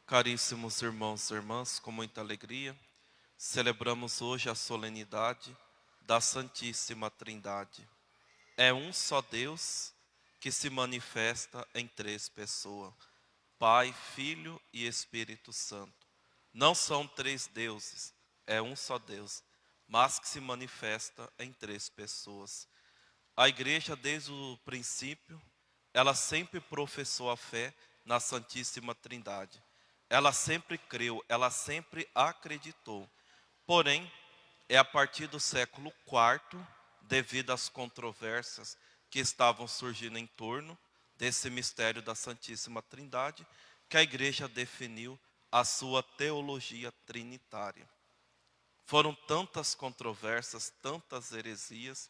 Caríssimos irmãos e irmãs, com muita alegria, celebramos hoje a solenidade da Santíssima Trindade. É um só Deus que se manifesta em três pessoas: Pai, Filho e Espírito Santo. Não são três deuses, é um só Deus, mas que se manifesta em três pessoas. A igreja, desde o princípio, ela sempre professou a fé na Santíssima Trindade. Ela sempre creu, ela sempre acreditou. Porém, é a partir do século IV, devido às controvérsias que estavam surgindo em torno desse mistério da Santíssima Trindade, que a igreja definiu a sua teologia trinitária. Foram tantas controvérsias, tantas heresias,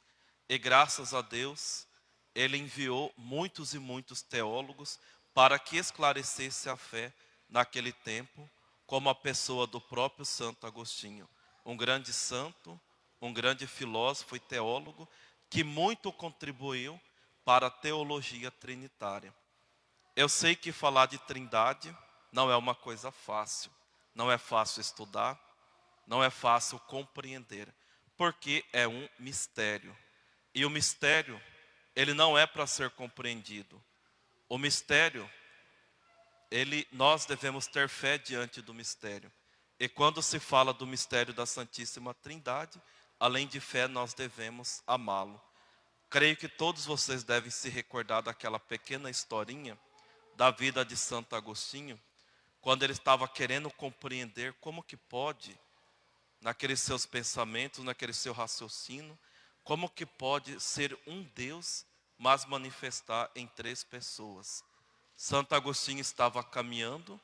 e graças a Deus, Ele enviou muitos e muitos teólogos para que esclarecesse a fé naquele tempo, como a pessoa do próprio Santo Agostinho, um grande santo, um grande filósofo e teólogo, que muito contribuiu para a teologia trinitária. Eu sei que falar de trindade não é uma coisa fácil, não é fácil estudar, não é fácil compreender, porque é um mistério. E o mistério, ele não é para ser compreendido. O mistério, nós devemos ter fé diante do mistério. E quando se fala do mistério da Santíssima Trindade, além de fé, nós devemos amá-lo. Creio que todos vocês devem se recordar daquela pequena historinha da vida de Santo Agostinho, quando ele estava querendo compreender como que pode, naqueles seus pensamentos, naquele seu raciocínio, como que pode ser um Deus, mas manifestar em três pessoas. Santo Agostinho estava caminhando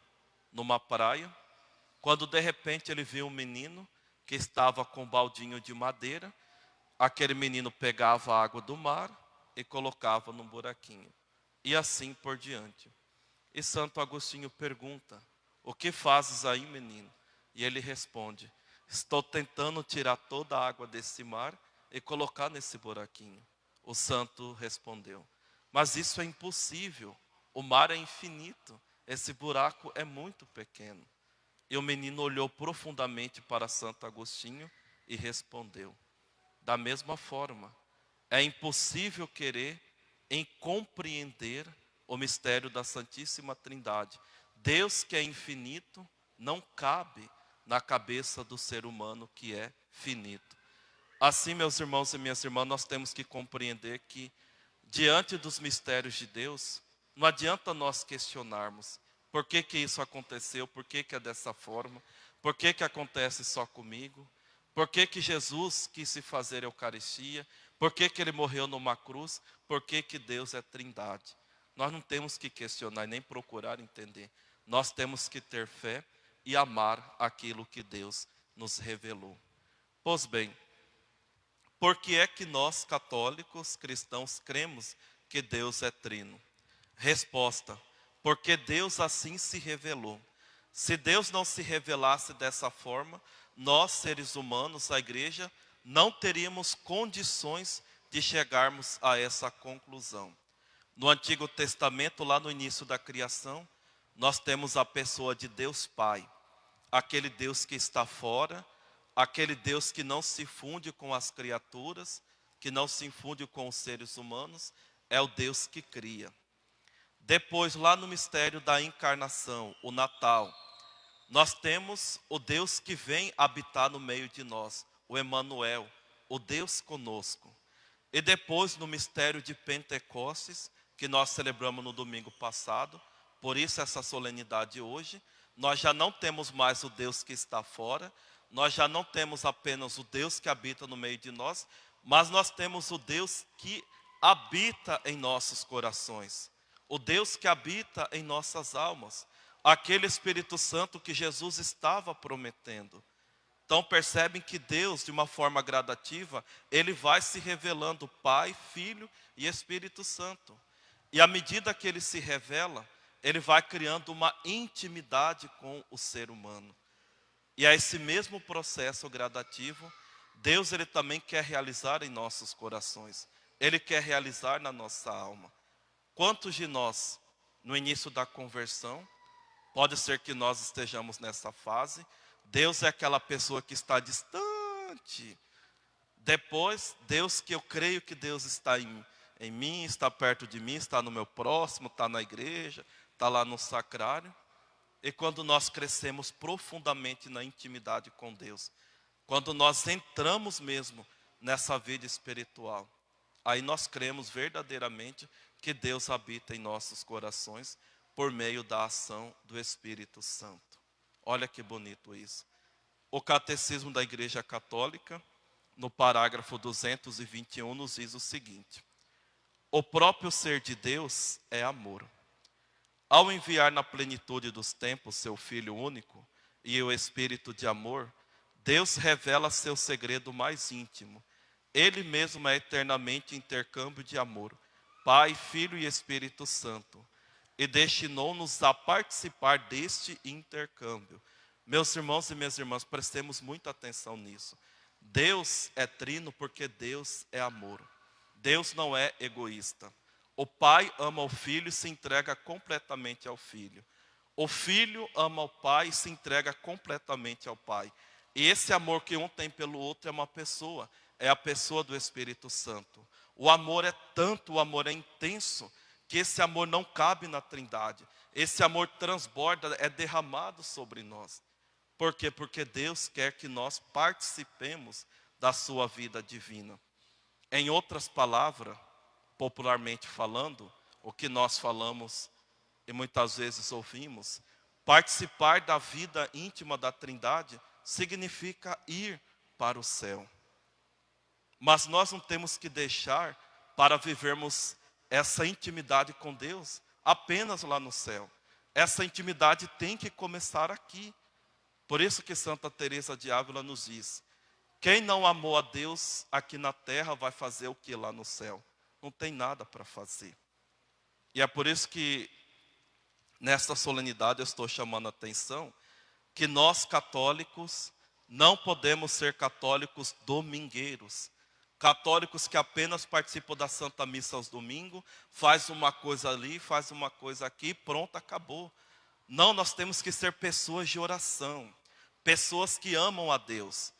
numa praia, quando de repente ele viu um menino que estava com um baldinho de madeira. Aquele menino pegava a água do mar e colocava num buraquinho, e assim por diante. E Santo Agostinho pergunta: "O que fazes aí, menino?" E ele responde: "Estou tentando tirar toda a água desse mar e colocar nesse buraquinho." O santo respondeu: "Mas isso é impossível. O mar é infinito. Esse buraco é muito pequeno." E o menino olhou profundamente para Santo Agostinho e respondeu: "Da mesma forma, é impossível querer em compreender o mistério da Santíssima Trindade. Deus, que é infinito, não cabe na cabeça do ser humano, que é finito." Assim, meus irmãos e minhas irmãs, nós temos que compreender que, diante dos mistérios de Deus, não adianta nós questionarmos por que que isso aconteceu, por que que é dessa forma, por que que acontece só comigo, por que que Jesus quis se fazer Eucaristia, por que que Ele morreu numa cruz, por que que Deus é Trindade. Nós não temos que questionar e nem procurar entender. Nós temos que ter fé e amar aquilo que Deus nos revelou. Pois bem, por que é que nós, católicos, cristãos, cremos que Deus é trino? Resposta: porque Deus assim se revelou. Se Deus não se revelasse dessa forma, nós, seres humanos, a igreja, não teríamos condições de chegarmos a essa conclusão. No Antigo Testamento, lá no início da criação, nós temos a pessoa de Deus Pai, aquele Deus que está fora, aquele Deus que não se funde com as criaturas, que não se funde com os seres humanos, é o Deus que cria. Depois, lá no mistério da encarnação, o Natal, nós temos o Deus que vem habitar no meio de nós, o Emanuel, o Deus conosco. E depois, no mistério de Pentecostes, que nós celebramos no domingo passado, por isso essa solenidade hoje, nós já não temos mais o Deus que está fora, nós já não temos apenas o Deus que habita no meio de nós, mas nós temos o Deus que habita em nossos corações, o Deus que habita em nossas almas, aquele Espírito Santo que Jesus estava prometendo. Então percebem que Deus, de uma forma gradativa, Ele vai se revelando Pai, Filho e Espírito Santo. E à medida que Ele se revela, Ele vai criando uma intimidade com o ser humano. E a esse mesmo processo gradativo, Deus Ele também quer realizar em nossos corações. Ele quer realizar na nossa alma. Quantos de nós, no início da conversão, Pode ser que nós estejamos nessa fase. Deus é aquela pessoa que está distante. Depois, Deus que eu creio que Deus está em mim, está perto de mim, está no meu próximo, está na igreja, está lá no sacrário. E quando nós crescemos profundamente na intimidade com Deus, quando nós entramos mesmo nessa vida espiritual, aí nós cremos verdadeiramente que Deus habita em nossos corações por meio da ação do Espírito Santo. Olha que bonito isso. O Catecismo da Igreja Católica, no parágrafo 221, nos diz o seguinte: o próprio ser de Deus é amor. Ao enviar na plenitude dos tempos seu Filho único e o Espírito de amor, Deus revela seu segredo mais íntimo. Ele mesmo é eternamente intercâmbio de amor, Pai, Filho e Espírito Santo, e destinou-nos a participar deste intercâmbio. Meus irmãos e minhas irmãs, prestemos muita atenção nisso. Deus é trino porque Deus é amor. Deus não é egoísta. O Pai ama o Filho e se entrega completamente ao Filho. O Filho ama o Pai e se entrega completamente ao Pai. E esse amor que um tem pelo outro é uma pessoa, é a pessoa do Espírito Santo. O amor é tanto, o amor é intenso, que esse amor não cabe na Trindade. Esse amor transborda, é derramado sobre nós. Por quê? Porque Deus quer que nós participemos da sua vida divina. Em outras palavras, popularmente falando, o que nós falamos e muitas vezes ouvimos, participar da vida íntima da Trindade significa ir para o céu. Mas nós não temos que deixar para vivermos essa intimidade com Deus apenas lá no céu. Essa intimidade tem que começar aqui. Por isso que Santa Teresa de Ávila nos diz: quem não amou a Deus aqui na terra vai fazer o que lá no céu? Não tem nada para fazer. E é por isso que nesta solenidade eu estou chamando a atenção que nós católicos não podemos ser católicos domingueiros. Católicos que apenas participam da Santa Missa aos domingos, faz uma coisa ali, faz uma coisa aqui, pronto, acabou. Não, nós temos que ser pessoas de oração, pessoas que amam a Deus,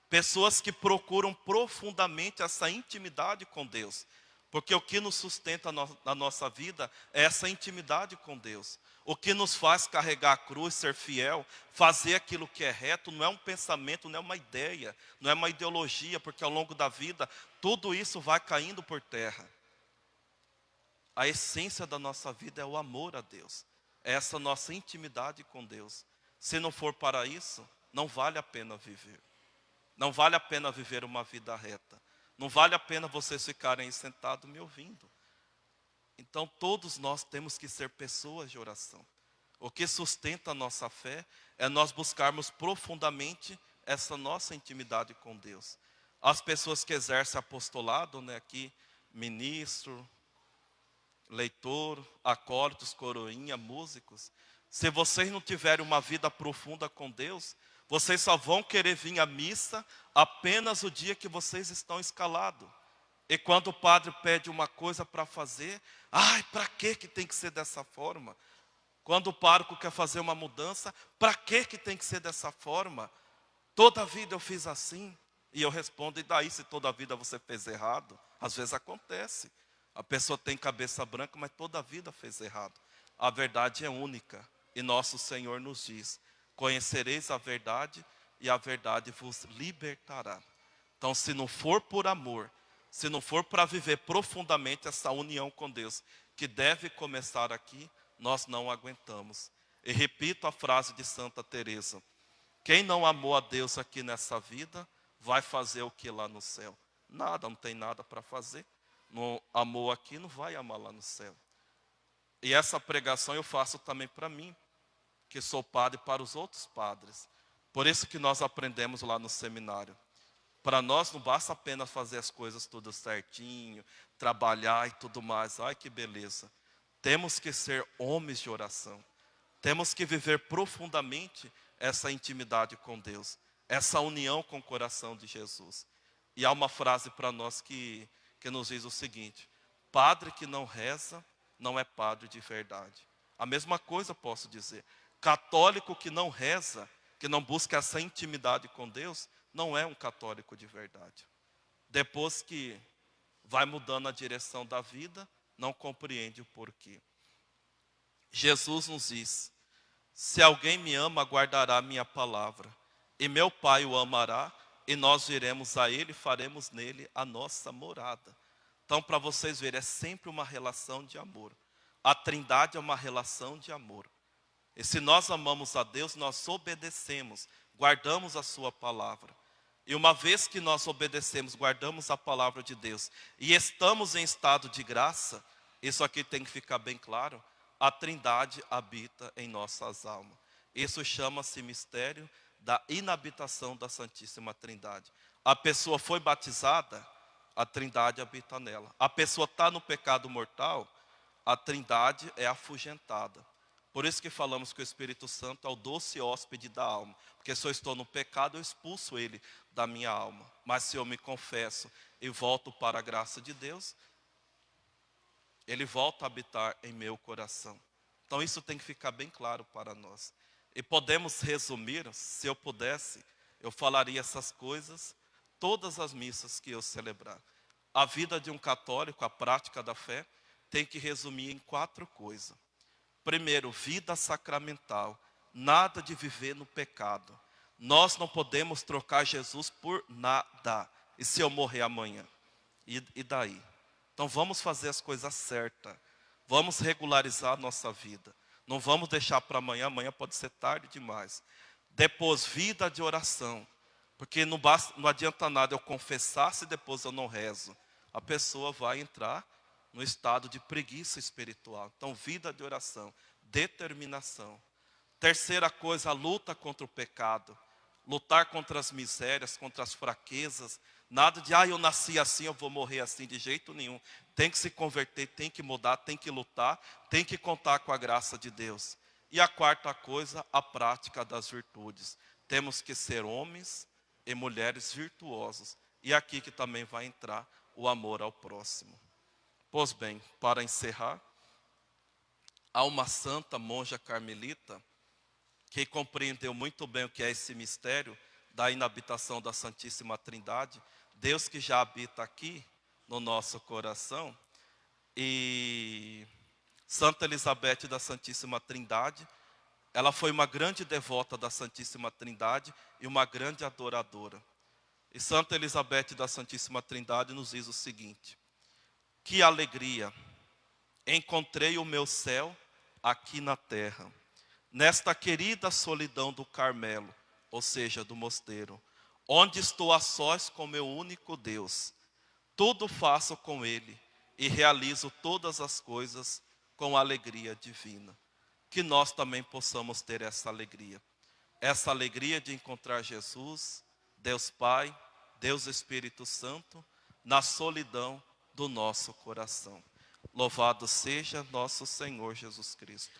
pessoas que procuram profundamente essa intimidade com Deus. Porque o que nos sustenta na nossa vida é essa intimidade com Deus. O que nos faz carregar a cruz, ser fiel, fazer aquilo que é reto, não é um pensamento, não é uma ideia, não é uma ideologia, porque ao longo da vida, tudo isso vai caindo por terra. A essência da nossa vida é o amor a Deus. É essa nossa intimidade com Deus. Se não for para isso, não vale a pena viver. Não vale a pena viver uma vida reta. Não vale a pena vocês ficarem sentados me ouvindo. Então todos nós temos que ser pessoas de oração. O que sustenta a nossa fé é nós buscarmos profundamente essa nossa intimidade com Deus. As pessoas que exercem apostolado, aqui, ministro, leitor, acólitos, coroinha, músicos, se vocês não tiverem uma vida profunda com Deus, vocês só vão querer vir à missa apenas o dia que vocês estão escalados. E quando o padre pede uma coisa para fazer, para que tem que ser dessa forma? Quando o pároco quer fazer uma mudança, para que tem que ser dessa forma? Toda a vida eu fiz assim. E eu respondo: e daí se toda a vida você fez errado? Às vezes acontece. A pessoa tem cabeça branca, mas toda a vida fez errado. A verdade é única. E nosso Senhor nos diz: conhecereis a verdade e a verdade vos libertará. Então, se não for por amor, se não for para viver profundamente essa união com Deus, que deve começar aqui, nós não aguentamos. E repito a frase de Santa Teresa: quem não amou a Deus aqui nessa vida, vai fazer o que lá no céu? Nada, não tem nada para fazer. Não amou aqui, não vai amar lá no céu. E essa pregação eu faço também para mim, que sou padre, para os outros padres. Por isso que nós aprendemos lá no seminário. Para nós não basta apenas fazer as coisas tudo certinho, trabalhar e tudo mais. Ai, que beleza. Temos que ser homens de oração. Temos que viver profundamente essa intimidade com Deus, essa união com o coração de Jesus. E há uma frase para nós que nos diz o seguinte: padre que não reza não é padre de verdade. A mesma coisa eu posso dizer. Católico que não reza, que não busca essa intimidade com Deus, não é um católico de verdade. Depois que vai mudando a direção da vida, não compreende o porquê. Jesus nos diz: se alguém me ama, guardará a minha palavra, e meu Pai o amará, e nós viremos a ele e faremos nele a nossa morada. Então, para vocês verem, é sempre uma relação de amor. A Trindade é uma relação de amor. E se nós amamos a Deus, nós obedecemos, guardamos a sua palavra. E uma vez que nós obedecemos, guardamos a palavra de Deus, e estamos em estado de graça, isso aqui tem que ficar bem claro, a Trindade habita em nossas almas. Isso chama-se mistério da inabitação da Santíssima Trindade. A pessoa foi batizada, a Trindade habita nela. A pessoa está no pecado mortal, a Trindade é afugentada. Por isso que falamos que o Espírito Santo é o doce hóspede da alma. Porque se eu estou no pecado, eu expulso ele da minha alma. Mas se eu me confesso e volto para a graça de Deus, ele volta a habitar em meu coração. Então isso tem que ficar bem claro para nós. E podemos resumir, se eu pudesse, eu falaria essas coisas, todas as missas que eu celebrar. A vida de um católico, a prática da fé, tem que resumir em 4 coisas. Primeiro, vida sacramental, nada de viver no pecado. Nós não podemos trocar Jesus por nada. E se eu morrer amanhã? E daí? Então vamos fazer as coisas certas. Vamos regularizar a nossa vida. Não vamos deixar para amanhã, amanhã pode ser tarde demais. Depois, vida de oração. Porque não adianta nada eu confessar se depois eu não rezo. A pessoa vai entrar no estado de preguiça espiritual. Então, vida de oração, determinação. Terceira coisa, a luta contra o pecado. Lutar contra as misérias, contra as fraquezas. Nada de, eu nasci assim, eu vou morrer assim, de jeito nenhum. Tem que se converter, tem que mudar, tem que lutar, tem que contar com a graça de Deus. E a quarta coisa, a prática das virtudes. Temos que ser homens e mulheres virtuosos. E aqui que também vai entrar o amor ao próximo. Pois bem, para encerrar, há uma santa monja carmelita que compreendeu muito bem o que é esse mistério da inabitação da Santíssima Trindade, Deus que já habita aqui no nosso coração, e Santa Elizabeth da Santíssima Trindade, ela foi uma grande devota da Santíssima Trindade e uma grande adoradora. E Santa Elizabeth da Santíssima Trindade nos diz o seguinte: que alegria, encontrei o meu céu aqui na terra, nesta querida solidão do Carmelo, ou seja, do mosteiro, onde estou a sós com meu único Deus. Tudo faço com Ele e realizo todas as coisas com alegria divina. Que nós também possamos ter essa alegria de encontrar Jesus, Deus Pai, Deus Espírito Santo, na solidão do nosso coração. Louvado seja nosso Senhor Jesus Cristo.